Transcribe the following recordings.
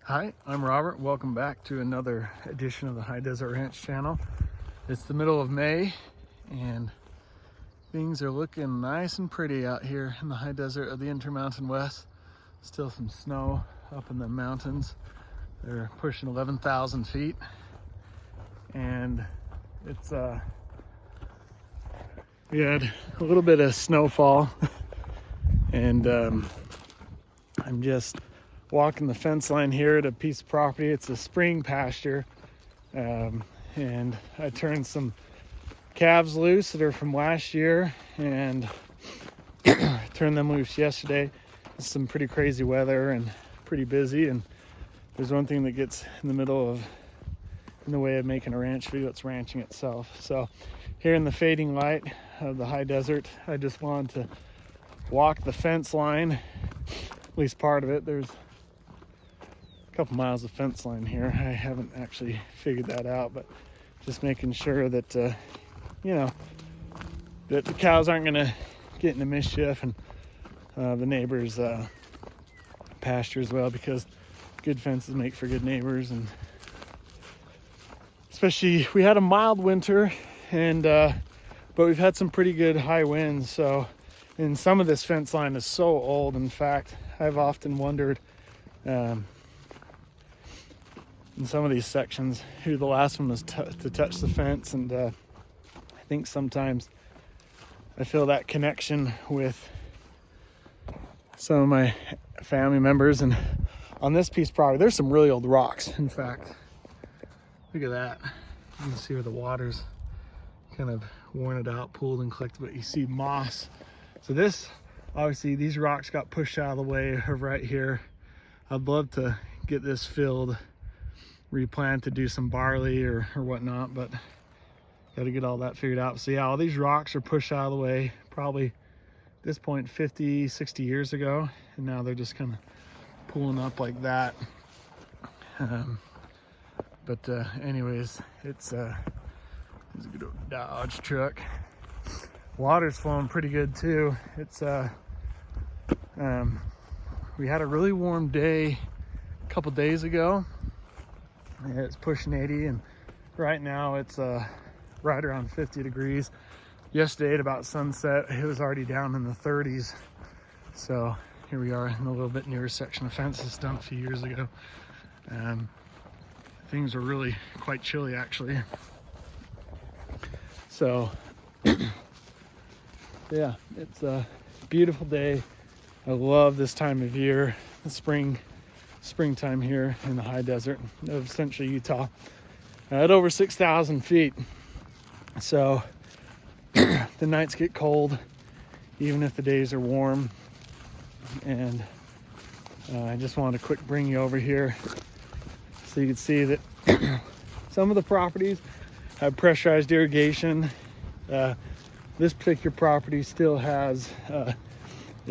Hi, I'm Robert. Welcome back to another edition of the High Desert Ranch channel. It's the middle of May and things are looking nice and pretty out here in the high desert of the Intermountain West. Still some snow up in the mountains. They're pushing 11,000 feet and it's we had a little bit of snowfall and I'm just walking the fence line here at a piece of property. It's a spring pasture, and I turned some calves loose that are from last year and turned them loose yesterday. It's some pretty crazy weather and pretty busy, and there's one thing that gets in the way of making a ranch video. It's ranching itself. So here in the fading light of the high desert, I just wanted to walk the fence line, at least part of it. There's couple miles of fence line here. I haven't actually figured that out, but just making sure that that the cows aren't gonna get into mischief, and the neighbors pasture as well, because good fences make for good neighbors. And especially, we had a mild winter, and but we've had some pretty good high winds. So, and some of this fence line is so old. In fact, I've often wondered in some of these sections who the last one was to touch the fence. And I think sometimes I feel that connection with some of my family members. And on this piece of property, there's some really old rocks. In fact, look at that. You can see where the water's kind of worn it out, pulled and collected, but you see moss. So this, obviously, these rocks got pushed out of the way of right here. I'd love to get this filled, replanted, do some barley or whatnot, but got to get all that figured out. So yeah, all these rocks are pushed out of the way probably at this point 50, 60 years ago, and now they're just kind of pulling up like that. Anyways, it's a good old Dodge truck. Water's flowing pretty good too. It's we had a really warm day a couple days ago. It's pushing 80, and right now it's right around 50 degrees. Yesterday at about sunset, it was already down in the 30s. So here we are in a little bit newer section of fences done a few years ago. Things are really quite chilly, actually. So yeah, it's a beautiful day. I love this time of year, the springtime here in the high desert of central Utah at over 6,000 feet. So the nights get cold even if the days are warm. And I just wanted to quick bring you over here so you can see that some of the properties have pressurized irrigation. This particular property still has a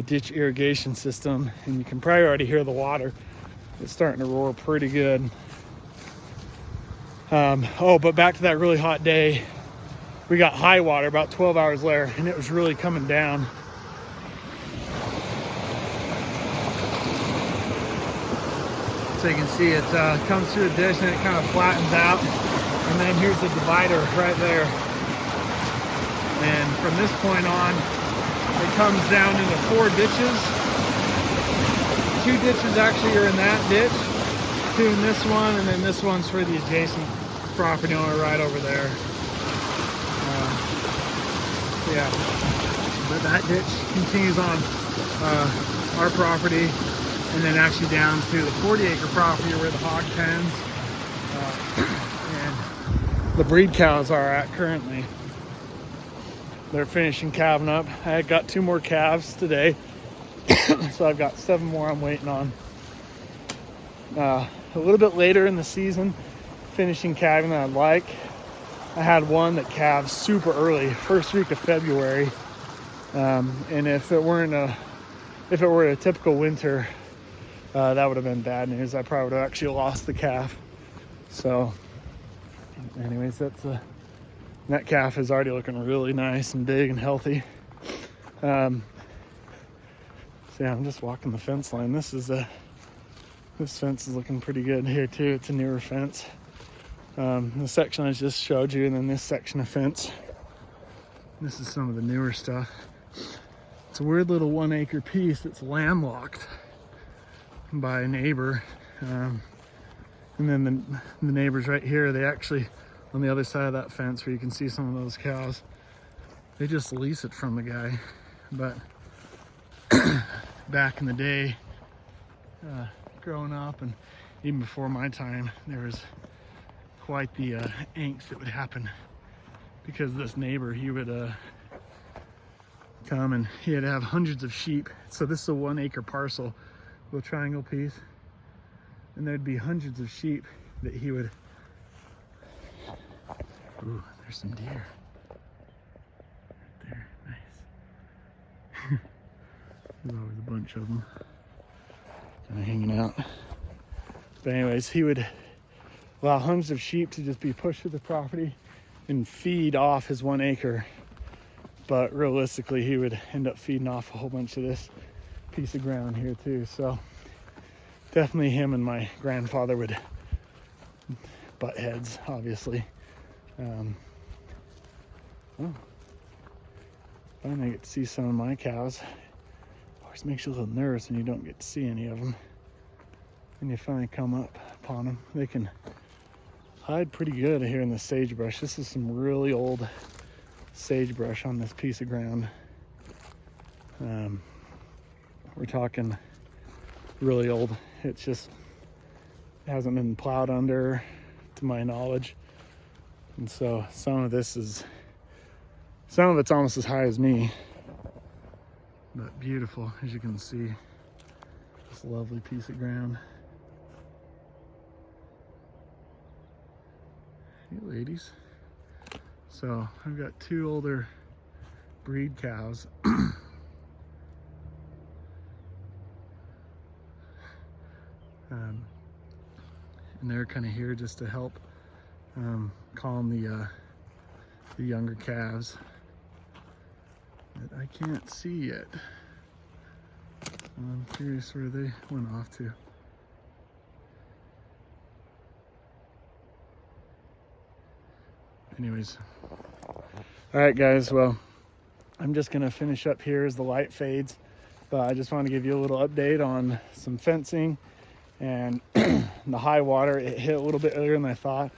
ditch irrigation system, and you can probably already hear the water. It's starting to roar pretty good. But back to that really hot day, we got high water about 12 hours later, and it was really coming down. So you can see it comes through a ditch and it kind of flattens out, and then here's the divider right there. And from this point on, it comes down into 4 ditches. 2 ditches actually are in that ditch, 2 in this one, and then this one's for the adjacent property owner right over there. Yeah, but that ditch continues on our property, and then actually down to the 40-acre property where the hog pens and the breed cows are at currently. They're finishing calving up. I got 2 more calves today. So I've got 7 more I'm waiting on. A little bit later in the season, finishing calving than I'd like. I had one that calved super early, first week of February. And if it were a typical winter, that would have been bad news. I probably would have actually lost the calf. So anyways, that calf is already looking really nice and big and healthy. So yeah, I'm just walking the fence line. This is This fence is looking pretty good here too. It's a newer fence. The section I just showed you, and then this section of fence. This is some of the newer stuff. It's a weird little 1 acre piece that's landlocked by a neighbor. And then the neighbors right here, they actually, on the other side of that fence where you can see some of those cows, they just lease it from the guy. But back in the day, growing up and even before my time, there was quite the angst that would happen because this neighbor, he would come and he had to have hundreds of sheep. So this is a 1 acre parcel, little triangle piece, and there'd be hundreds of sheep that he would. Ooh, there's some deer right there. Nice. There's always a bunch of them kind of hanging out. But anyways, he would allow hundreds of sheep to just be pushed to the property and feed off his 1 acre. But realistically, he would end up feeding off a whole bunch of this piece of ground here too. So definitely him and my grandfather would butt heads, obviously. Finally I get to see some of my cows. Always makes you a little nervous when you don't get to see any of them. And you finally come up upon them. They can hide pretty good here in the sagebrush. This is some really old sagebrush on this piece of ground. We're talking really old. It's just hasn't been plowed under, to my knowledge. And so some of it's almost as high as me. But beautiful, as you can see. This lovely piece of ground. Hey ladies. So I've got 2 older breed cows. And they're kind of here just to help calm the younger calves that I can't see yet. I'm curious where they went off to. Anyways, all right guys, well, I'm just gonna finish up here as the light fades, but I just want to give you a little update on some fencing and the high water. It hit a little bit earlier than I thought,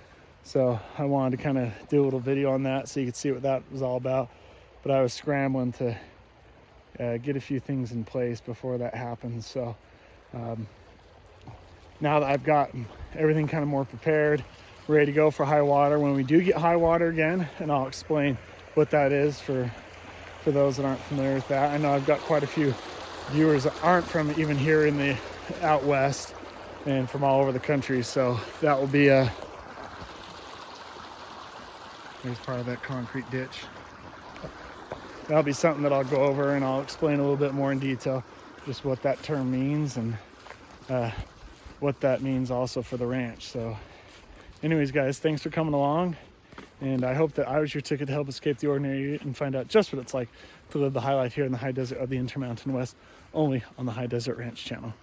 so I wanted to kind of do a little video on that so you could see what that was all about. But I was scrambling to get a few things in place before that happened. So now that I've got everything kind of more prepared, ready to go for high water when we do get high water again, and I'll explain what that is for those that aren't familiar with that. I know I've got quite a few viewers that aren't from even here in the out west and from all over the country, so that will be there's part of that concrete ditch. That'll be something that I'll go over and I'll explain a little bit more in detail, just what that term means and what that means also for the ranch. So anyways guys, thanks for coming along, and I hope that I was your ticket to help escape the ordinary and find out just what it's like to live the high life here in the high desert of the Intermountain West, only on the High Desert Ranch channel.